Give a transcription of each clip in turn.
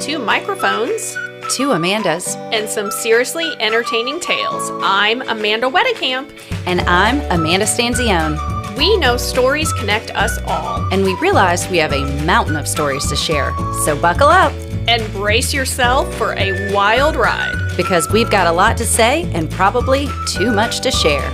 2 microphones, 2 Amandas, and some seriously entertaining tales. I'm Amanda Wedekamp. and I'm Amanda Stanzione. We know stories connect us all. And we realized we have a mountain of stories to share. So buckle up, And brace yourself for a wild ride. because we've got a lot to say and probably too much to share.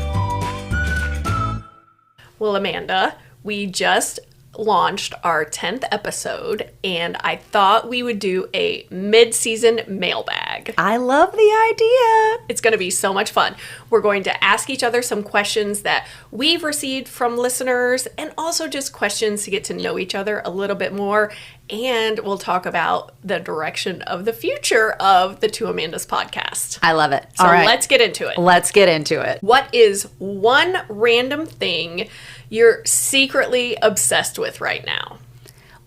Well, Amanda, we just launched our 10th episode, and I thought we would do a mid-season mailbag. I love the idea. It's going to be so much fun. We're going to ask each other some questions that we've received from listeners, and also just questions to get to know each other a little bit more. And we'll talk about the direction of the future of the Two Amandas podcast. I love it. So All right, let's get into it. let's get into it. What is one random thing you're secretly obsessed with right now?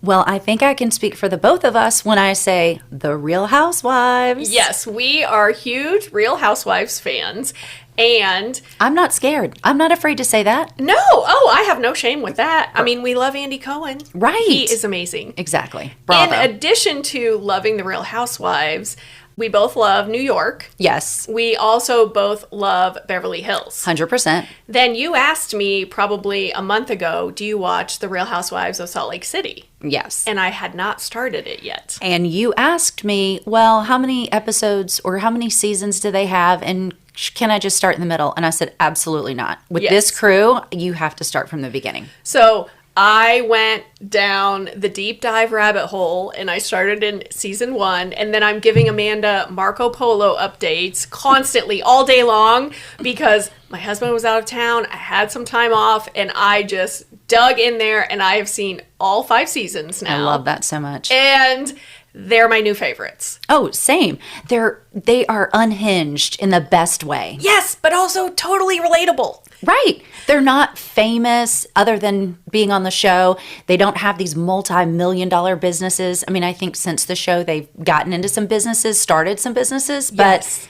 Well, I think I can speak for the both of us when I say The Real Housewives. Yes, we are huge Real Housewives fans. And I'm not scared. I'm not afraid to say that. no, I have no shame with that. I mean, we love Andy Cohen. Right. He is amazing. Exactly. Bravo. In addition to loving The Real Housewives, we both love New York. Yes, We also both love Beverly Hills. 100%. Then you asked me probably a month ago, do you watch The Real Housewives of Salt Lake City? Yes. And I had not started it yet. And you asked me, well, how many episodes or how many seasons do they have? And can I just start in the middle? And I said, absolutely not. With Yes. this crew, you have to start from the beginning. So I went down the deep dive rabbit hole and I started in season 1. And then I'm giving Amanda Marco Polo updates constantly all day long because my husband was out of town. I had some time off and I just dug in there and I have seen all 5 seasons now. I love that so much. And they're my new favorites. Oh, same. They are unhinged in the best way. Yes, but also totally relatable. Right. They're not famous other than being on the show. They don't have these multi-million-dollar businesses. I mean, I think since the show they've gotten into some businesses, started some businesses, but Yes.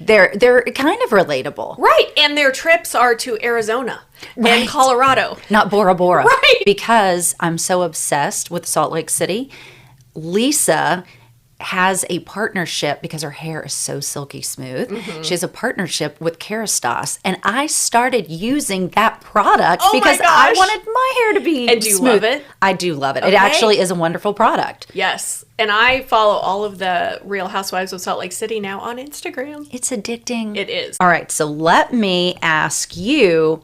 they're kind of relatable. Right, and their trips are to Arizona Right. and Colorado. Not Bora Bora. Right. Because I'm so obsessed with Salt Lake City. Lisa has a partnership because her hair is so silky smooth. She has a partnership with Kerastase, and I started using that product Oh my because I gosh. wanted my hair to be And do you smooth. love it? I do love it. It Okay. actually is a wonderful product. Yes, and I follow all of the Real Housewives of Salt Lake City now on Instagram. It's addicting. It is. All right, so let me ask you,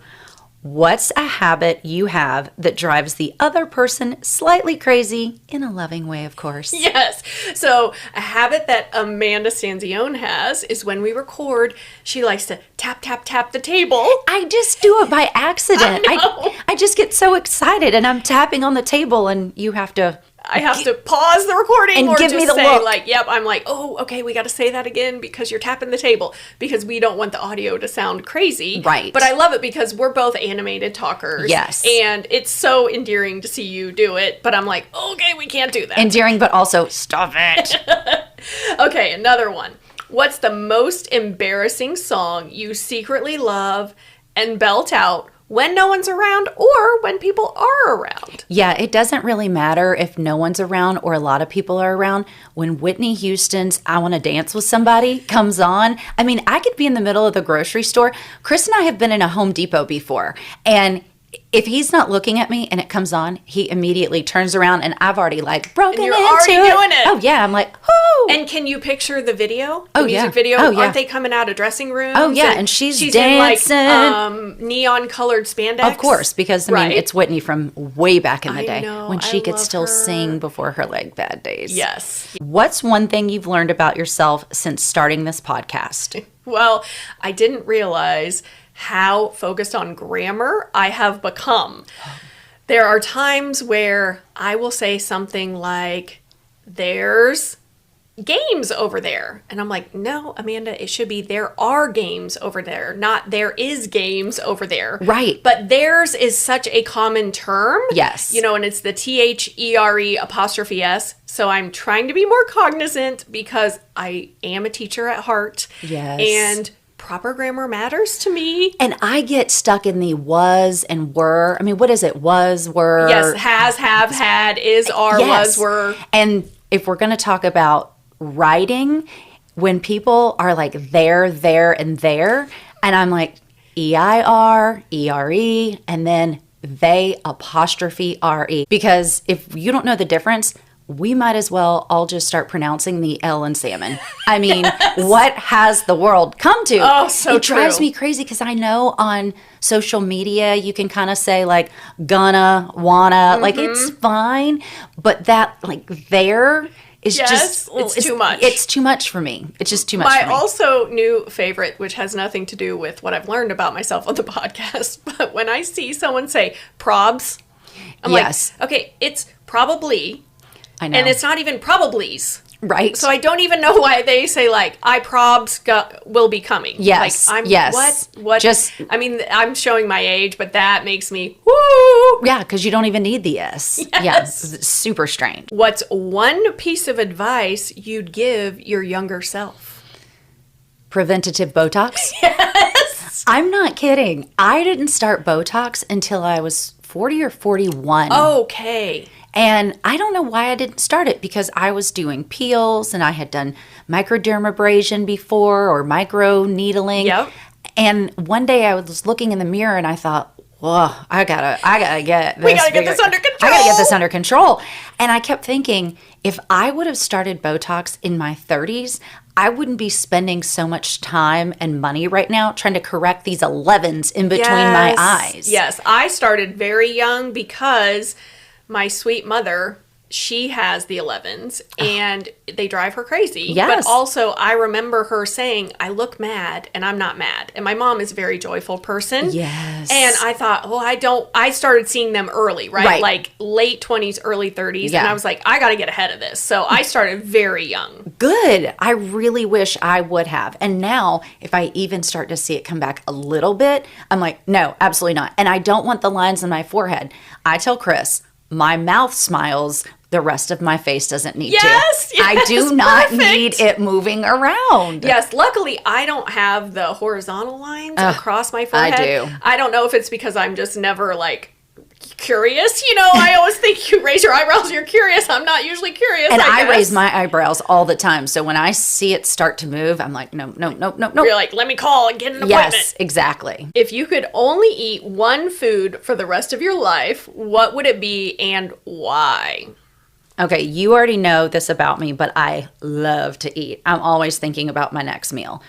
what's a habit you have that drives the other person slightly crazy in a loving way, of course? Yes. So a habit that Amanda Stanzione has is when we record, she likes to tap, tap, tap the table. I just do it by accident. I know. I just get so excited and I'm tapping on the table and you have to. I have to pause the recording And or give just me the say look. like, yep, I'm like, oh, okay, we got to say that again because you're tapping the table because we don't want the audio to sound crazy. Right. But I love it because we're both animated talkers. Yes. And it's so endearing to see you do it. But I'm like, okay, we can't do that. Endearing, but also stop it. Okay, another one. What's the most embarrassing song you secretly love and belt out when no one's around or when people are around? Yeah, it doesn't really matter if no one's around or a lot of people are around. When Whitney Houston's I Want to Dance with Somebody comes on, I mean, I could be in the middle of the grocery store. Chris and I have been in a Home Depot before, and if he's not looking at me and it comes on, he immediately turns around and I've already like broken And you're into already doing it. Oh yeah, I'm like, whoo! And can you picture the video? The Oh, music yeah. video? Oh, yeah. Aren't they coming out of dressing rooms? Oh, yeah, and she's dancing. in like neon colored spandex. Of course, because I Right. mean, it's Whitney from way back in the I day know, when she I could love still her. sing before her leg bad days. Yes. What's one thing you've learned about yourself since starting this podcast? Well, I didn't realize how focused on grammar I have become. There are times where I will say something like, there's games over there. And I'm like, no, Amanda, it should be there are games over there, not there is games over there. Right. But theirs is such a common term. Yes. You know, and it's the THERE''S. So I'm trying to be more cognizant because I am a teacher at heart. Yes. And proper grammar matters to me. And I get stuck in the was and were. I mean, what is it? Was, were. Yes, has, have, had, is, are, Yes. was, were. And if we're going to talk about writing, when people are like there, and I'm like EIR, ERE, and then they apostrophe RE. Because if you don't know the difference, we might as well all just start pronouncing the L in salmon. I mean, what has the world come to? Oh, so it drives me crazy because I know on social media you can kind of say like gonna, wanna, like it's fine, but that like there is just it's too much. It's too much for me. It's just too much for me. My also new favorite, which has nothing to do with what I've learned about myself on the podcast, but when I see someone say probs, I'm like, okay, it's probably. I know. And it's not even probablys. Right. So I don't even know why they say like, I probs will be coming. Yes. Like, yes. What? Just, I mean, I'm showing my age, but that makes me, woo. Yeah, because you don't even need the S. Yes. Yeah, it's super strange. What's one piece of advice you'd give your younger self? Preventative Botox? Yes. I'm not kidding. I didn't start Botox until I was 40 or 41. Okay. And I don't know why I didn't start it because I was doing peels and I had done microdermabrasion before or micro needling. Yep. And one day I was looking in the mirror and I thought, whoa, I gotta get this. We gotta get this under control. I gotta get this under control. And I kept thinking, if I would have started Botox in my 30s, I wouldn't be spending so much time and money right now trying to correct these 11s in between my eyes. Yes, I started very young because my sweet mother, she has the 11s and they drive her crazy. Yes. But also I remember her saying, I look mad and I'm not mad. And my mom is a very joyful person. Yes. And I thought, well, I started seeing them early, right? Like late 20s, early 30s. Yeah. And I was like, I got to get ahead of this. So I started very young. Good. I really wish I would have. And now if I even start to see it come back a little bit, I'm like, no, absolutely not. And I don't want the lines in my forehead. I tell Chris, my mouth smiles, the rest of my face doesn't need to. Yes, I do not perfect. need it moving around. Yes, luckily I don't have the horizontal lines across my forehead. I do. I don't know if it's because I'm just never like curious. You know, I always think you raise your eyebrows, you're curious. I'm not usually curious. And I I raise my eyebrows all the time. So when I see it start to move, I'm like, no. You're like, let me call and get an appointment. Yes, exactly. If you could only eat one food for the rest of your life, what would it be and why? Okay, you already know this about me, but I love to eat. I'm always thinking about my next meal.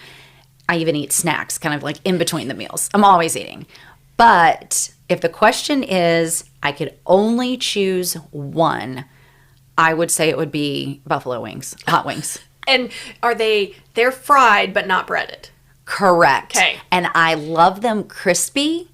I even eat snacks, kind of like in between the meals. I'm always eating. But if the question is, I could only choose one, I would say it would be buffalo wings, hot wings. And they're fried but not breaded? Correct. Okay. And I love them crispy,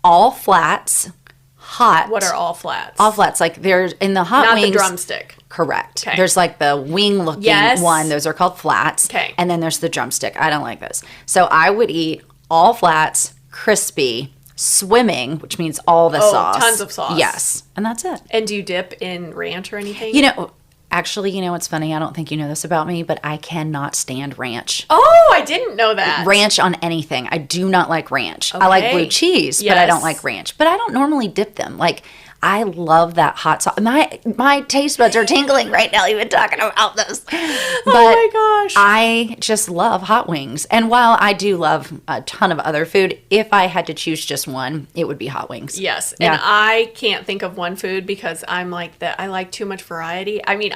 all flats, hot. What are all flats? All flats. Like there's in the hot not wings. Not the drumstick. Correct. Okay. There's like the wing looking one. Those are called flats. Okay. And then there's the drumstick. I don't like those. So I would eat all flats, crispy, swimming, which means all the sauce. Tons of sauce. Yes. And that's it. And do you dip in ranch or anything? You know, actually, you know what's funny? I don't think you know this about me, but I cannot stand ranch. Oh, I didn't know that. Ranch on anything. I do not like ranch. Okay. I like blue cheese, but I Yes. don't like ranch. But I don't normally dip them. Like, I love that hot sauce. My taste buds are tingling right now, even talking about this. But oh my gosh. I just love hot wings. And while I do love a ton of other food, if I had to choose just one, it would be hot wings. Yes. Yeah. And I can't think of one food because I'm like that. I like too much variety. I mean,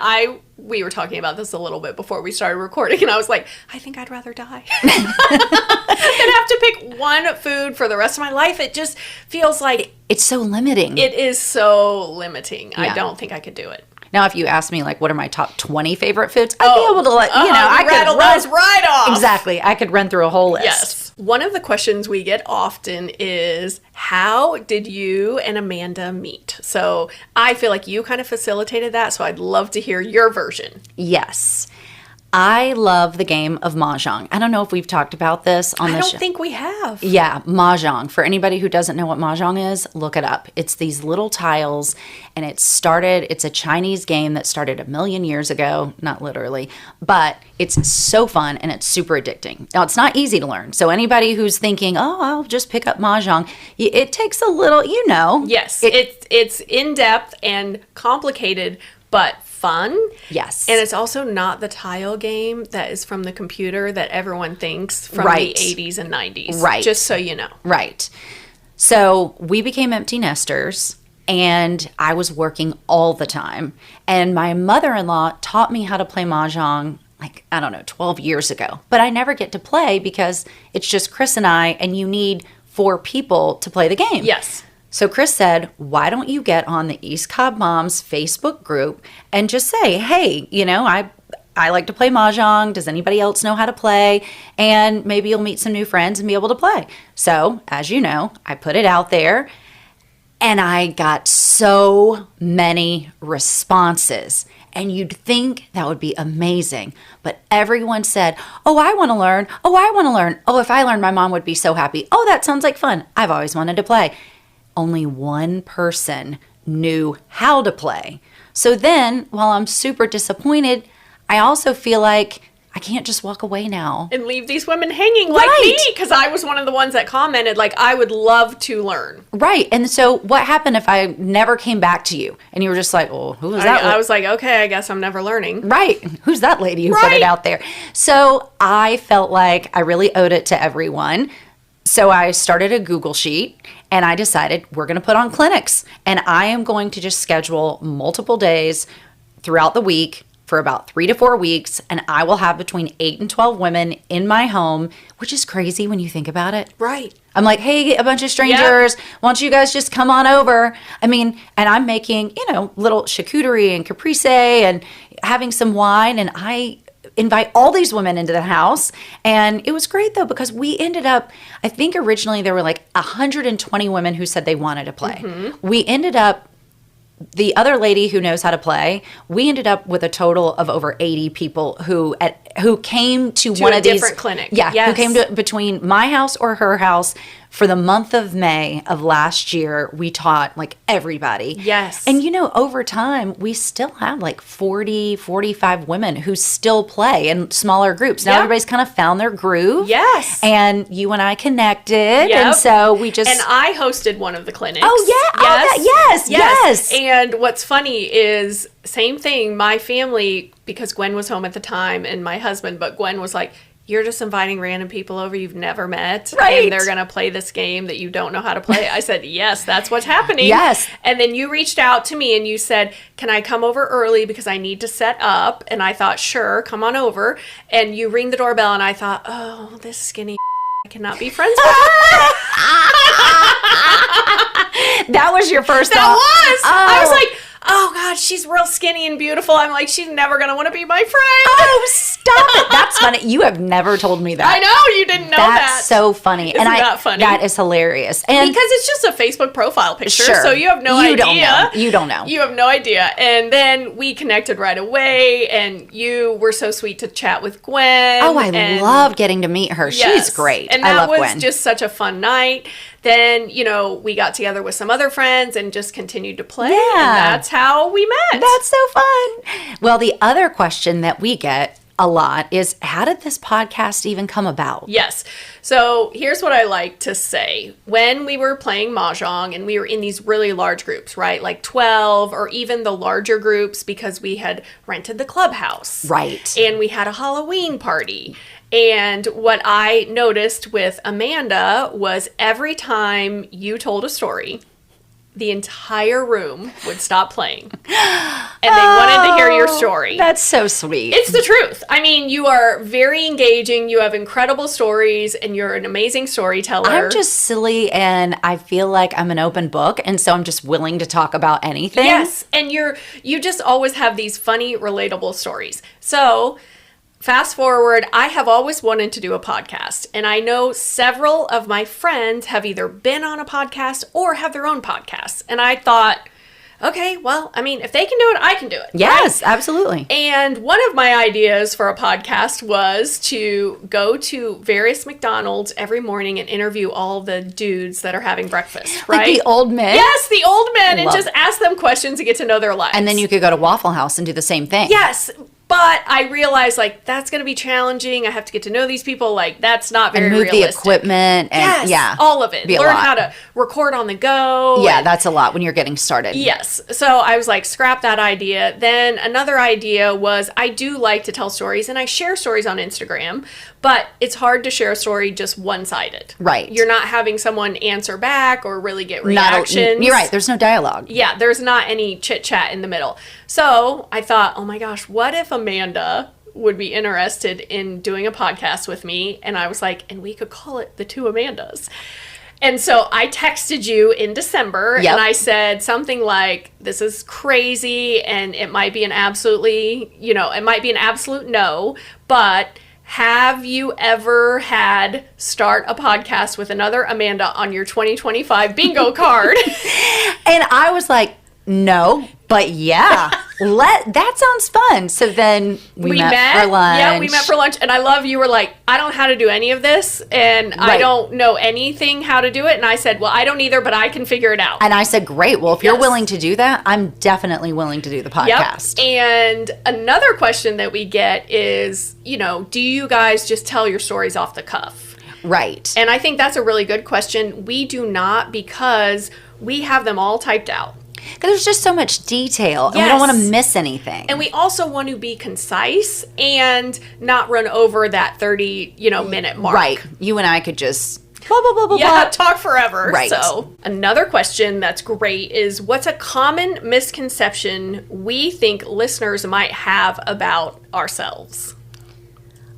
we were talking about this a little bit before we started recording, and I was like, I think I'd rather die than have to pick one food for the rest of my life. It just feels like It's so limiting. it is so limiting. Yeah. I don't think I could do it. Now, if you ask me, like, what are my top 20 favorite foods, I'd be able to, like, I could rattle those right off. Exactly. I could run through a whole list. Yes. One of the questions we get often is, how did you and Amanda meet? So I feel like you kind of facilitated that, so I'd love to hear your version. Yes. I love the game of Mahjong. I don't know if we've talked about this on the show. I don't think we have. Yeah, Mahjong. For anybody who doesn't know what Mahjong is, look it up. It's these little tiles, and it's a Chinese game that started 1 million years ago. Not literally, but it's so fun, and it's super addicting. Now, it's not easy to learn. So anybody who's thinking, oh, I'll just pick up Mahjong, it takes a little, Yes, it's in-depth and complicated, but fun. Yes. And it's also not the tile game that is from the computer that everyone thinks from Right. the 80s and 90s. Right. Just so you know. Right. So we became empty nesters, and I was working all the time. And my mother-in-law taught me how to play Mahjong, like, I don't know, 12 years ago. But I never get to play because it's just Chris and I, and you need 4 people to play the game. Yes. So Chris said, why don't you get on the East Cobb Moms Facebook group and just say, hey, I like to play Mahjong. Does anybody else know how to play? And maybe you'll meet some new friends and be able to play. So, as you know, I put it out there and I got so many responses. And you'd think that would be amazing. But everyone said, oh, I want to learn. Oh, I want to learn. Oh, if I learned, my mom would be so happy. Oh, that sounds like fun. I've always wanted to play. Only one person knew how to play. So then, while I'm super disappointed, I also feel like I can't just walk away now. And leave these women hanging like me, because I was one of the ones that commented, like, I would love to learn. Right. And so what happened if I never came back to you and you were just like, well, who was that? I was like, okay, I guess I'm never learning. Right. Who's that lady who put it out there? So I felt like I really owed it to everyone. So I started a Google sheet and I decided we're going to put on clinics, and I am going to just schedule multiple days throughout the week for about 3 to 4 weeks, and I will have between 8 and 12 women in my home, which is crazy when you think about it. Right. I'm like, hey, a bunch of strangers, why don't you guys just come on over? I mean, and I'm making, little charcuterie and caprese and having some wine, and I invite all these women into the house. And it was great, though, because we ended up, I think originally there were like 120 women who said they wanted to play. Mm-hmm. We ended up, the other lady who knows how to play, we ended up with a total of over 80 people who came to one of these different clinic. Yeah, yes. Who came to between my house or her house. For the month of May of last year, we taught like everybody. Yes. And over time, we still have like 40, 45 women who still play in smaller groups. Now everybody's kind of found their groove. Yes. And you and I connected. Yep. And so we just... And I hosted one of the clinics. Oh, yeah. Yes. Yes. And what's funny is, same thing, my family, because Gwen was home at the time and my husband, but Gwen was like, you're just inviting random people over you've never met, right, and they're going to play this game that you don't know how to play. I said, yes, that's what's happening. Yes. And then you reached out to me and you said, can I come over early because I need to set up? And I thought, sure, come on over. And you ring the doorbell and I thought, oh, this skinny I cannot be friends with her. That was your first thought? That was. Oh. I was like, oh, God, she's real skinny and beautiful. I'm like, she's never going to want to be my friend. Oh, stop it. That's funny. You have never told me that. I know. You didn't know that. That's so funny. Isn't that funny? That is hilarious. And because it's just a Facebook profile picture, sure, so you have no idea. You don't know. You have no idea. And then we connected right away, and you were so sweet to chat with Gwen. Oh, I love getting to meet her. Yes. She's great. And I love that was Gwen. just such a fun night. Then, we got together with some other friends and just continued to play. Yeah. And that's how we met. That's so fun. Well, the other question that we get a lot is, how did this podcast even come about? Yes. So here's what I like to say. When we were playing Mahjong and we were in these really large groups, right? Like 12 or even the larger groups, because we had rented the clubhouse. Right. And we had a Halloween party. And what I noticed with Amanda was every time you told a story, the entire room would stop playing. And they wanted to hear your story. That's so sweet. It's the truth. I mean, you are very engaging. You have incredible stories, and you're an amazing storyteller. I'm just silly, and I feel like I'm an open book, and so I'm just willing to talk about anything. Yes, and you just always have these funny, relatable stories. So... fast forward, I have always wanted to do a podcast, and I know several of my friends have either been on a podcast or have their own podcasts. And I thought, okay, well, I mean, if they can do it, I can do it. Yes, right? absolutely. And one of my ideas for a podcast was to go to various McDonald's every morning and interview all the dudes that are having breakfast, right? Like the old men? Yes, the old men, and Love just ask them questions to get to know their lives. And then you could go to Waffle House and do the same thing. Yes. But I realized, like, that's going to be challenging. I have to get to know these people. Like, that's not very and move realistic. the equipment. And, yes, all of it. Learn how to record on the go. Yeah, that's a lot when you're getting started. Yes. So I was like, scrap that idea. Then another idea was I do like to tell stories, and I share stories on Instagram, but it's hard to share a story just one-sided. Right. You're not having someone answer back or really get reactions. You're right. There's no dialogue. Yeah, there's not any chit-chat in the middle. So I thought, oh my gosh, what if Amanda would be interested in doing a podcast with me? And I was like, and we could call it The Two Amandas. And so I texted you in December, and I said something like, this is crazy, and it might be an absolute no, but have you ever had start a podcast with another Amanda on your 2025 bingo card? And I was like, no, but yeah, that sounds fun. So then we met for lunch. Yeah, we met for lunch. And I love you were like, I don't know how to do any of this. And I don't know anything how to do it. And I said, well, I don't either, but I can figure it out. And I said, great. Well, if you're willing to do that, I'm definitely willing to do the podcast. Yep. And another question that we get is, do you guys just tell your stories off the cuff? Right. And I think that's a really good question. We do not, because we have them all typed out. Because there's just so much detail, and we don't want to miss anything. And we also want to be concise and not run over that 30 minute mark. Right. You and I could just blah, blah, blah, blah, yeah, blah. talk forever. Right. So another question that's great is, what's a common misconception we think listeners might have about ourselves?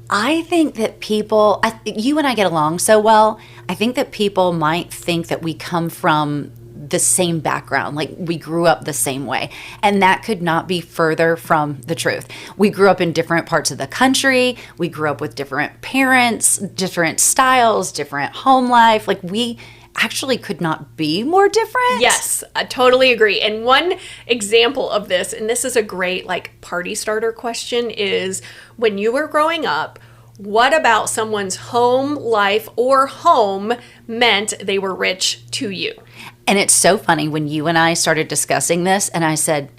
I think that people, you and I get along so well, I think that people might think that we come from the same background, like we grew up the same way. And that could not be further from the truth. We grew up in different parts of the country. We grew up with different parents, different styles, different home life. Like, we actually could not be more different. Yes, I totally agree. And one example of this, and this is a great party starter question, is when you were growing up, what about someone's home life or home meant they were rich to you? And it's so funny when you and I started discussing this, and I said,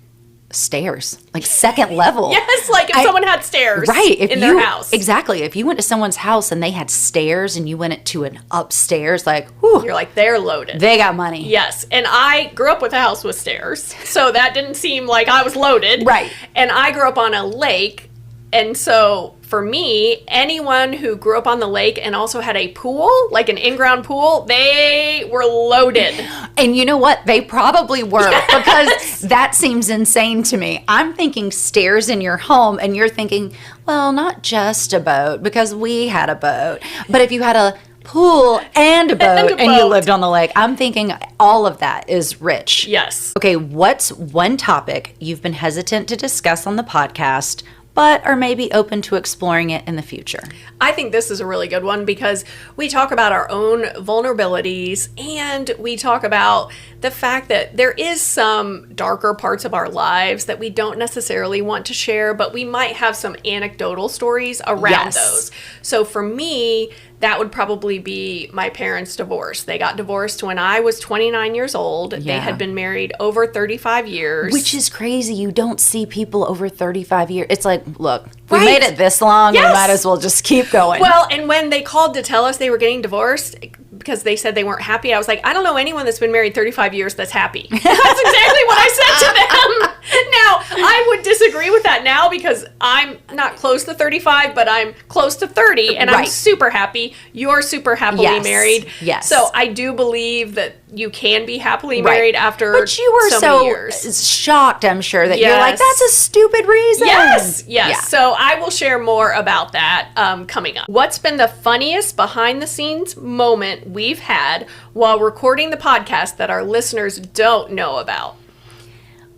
stairs, like second level. Yes, like if someone had stairs in their house. Exactly. If you went to someone's house and they had stairs and you went to an upstairs, whew, you're like, they're loaded. They got money. Yes. And I grew up with a house with stairs, so that didn't seem like I was loaded. Right. And I grew up on a lake, and so for me, anyone who grew up on the lake and also had a pool, like an in-ground pool, they were loaded. And you know what? They probably were, because that seems insane to me. I'm thinking stairs in your home, and you're thinking, well, not just a boat, because we had a boat. But if you had a pool and a boat and you lived on the lake, I'm thinking all of that is rich. Yes. Okay, what's one topic you've been hesitant to discuss on the podcast, but are maybe open to exploring it in the future? I think this is a really good one, because we talk about our own vulnerabilities, and we talk about the fact that there is some darker parts of our lives that we don't necessarily want to share, but we might have some anecdotal stories around those. So for me, that would probably be my parents' divorce. They got divorced when I was 29 years old. Yeah. They had been married over 35 years. Which is crazy. You don't see people over 35 years. It's like, look, we made it this long, we might as well just keep going. Well, and when they called to tell us they were getting divorced because they said they weren't happy, I was like, I don't know anyone that's been married 35 years that's happy. That's exactly what I said to them. Now, I would disagree with that now, because I'm not close to 35, but I'm close to 30, and I'm super happy. You're super happily married. Yes. So I do believe that you can be happily married after But you were so many years. Shocked, I'm sure, that you're like, that's a stupid reason. Yes. Yeah. So I will share more about that coming up. What's been the funniest behind-the-scenes moment we've had while recording the podcast that our listeners don't know about?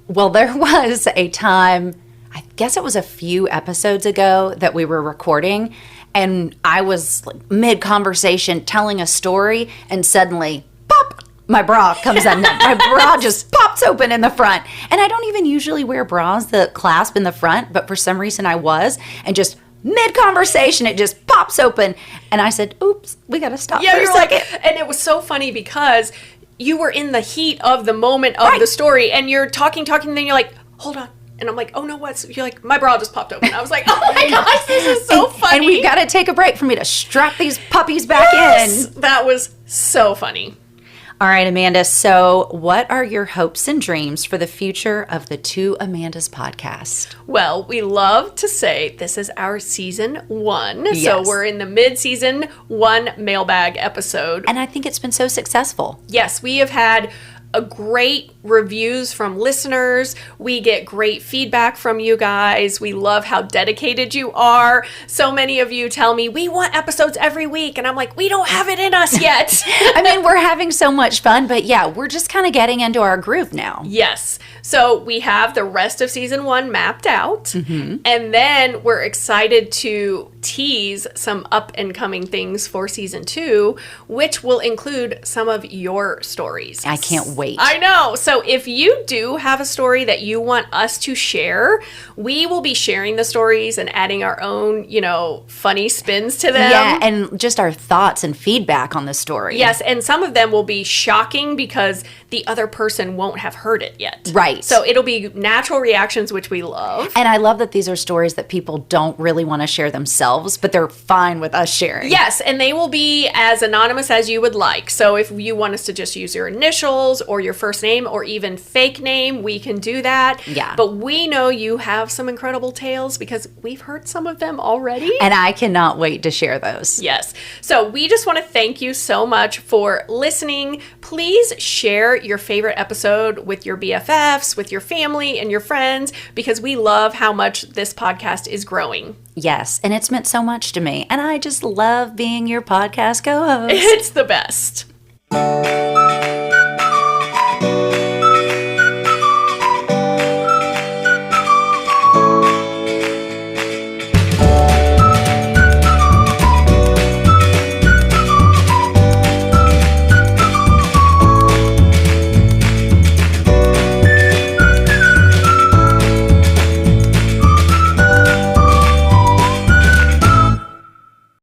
Well, there was a time, I guess it was a few episodes ago, that we were recording, and I was mid-conversation telling a story, and suddenly, pop, my bra comes undone. My bra just pops open in the front. And I don't even usually wear bras that clasp in the front, but for some reason I was, and just mid-conversation, it just pops open. And I said, oops, we got to stop for a second. And it was so funny, because you were in the heat of the moment of the story, and you're talking, and then you're like, hold on. And I'm like, oh no, what's, you're like, my bra just popped open. I was like, oh my gosh, this is so funny. And we've got to take a break for me to strap these puppies back in. That was so funny. All right, Amanda. So what are your hopes and dreams for the future of the Two Amandas podcast? Well, we love to say this is our season 1. Yes. So we're in the mid-season 1 mailbag episode. And I think it's been so successful. Yes, we have had a great reviews from listeners. We get great feedback from you guys. We love how dedicated you are. So many of you tell me, we want episodes every week. And I'm like, we don't have it in us yet. I mean, we're having so much fun, but yeah, we're just kind of getting into our groove now. Yes. So we have the rest of season 1 mapped out. And then we're excited to tease some up and coming things for season 2, which will include some of your stories. I can't wait. I know. So if you do have a story that you want us to share, we will be sharing the stories and adding our own, funny spins to them. Yeah, and just our thoughts and feedback on the story. Yes, and some of them will be shocking because the other person won't have heard it yet. Right. So it'll be natural reactions, which we love. And I love that these are stories that people don't really want to share themselves, but they're fine with us sharing. Yes, and they will be as anonymous as you would like. So if you want us to just use your initials or your first name or even fake name, we can do that. Yeah. But we know you have some incredible tales because we've heard some of them already. And I cannot wait to share those. Yes. So we just want to thank you so much for listening. Please share your favorite episode with your BFFs, with your family and your friends, because we love how much this podcast is growing. Yes, and it's meant so much to me. And I just love being your podcast co-host. It's the best.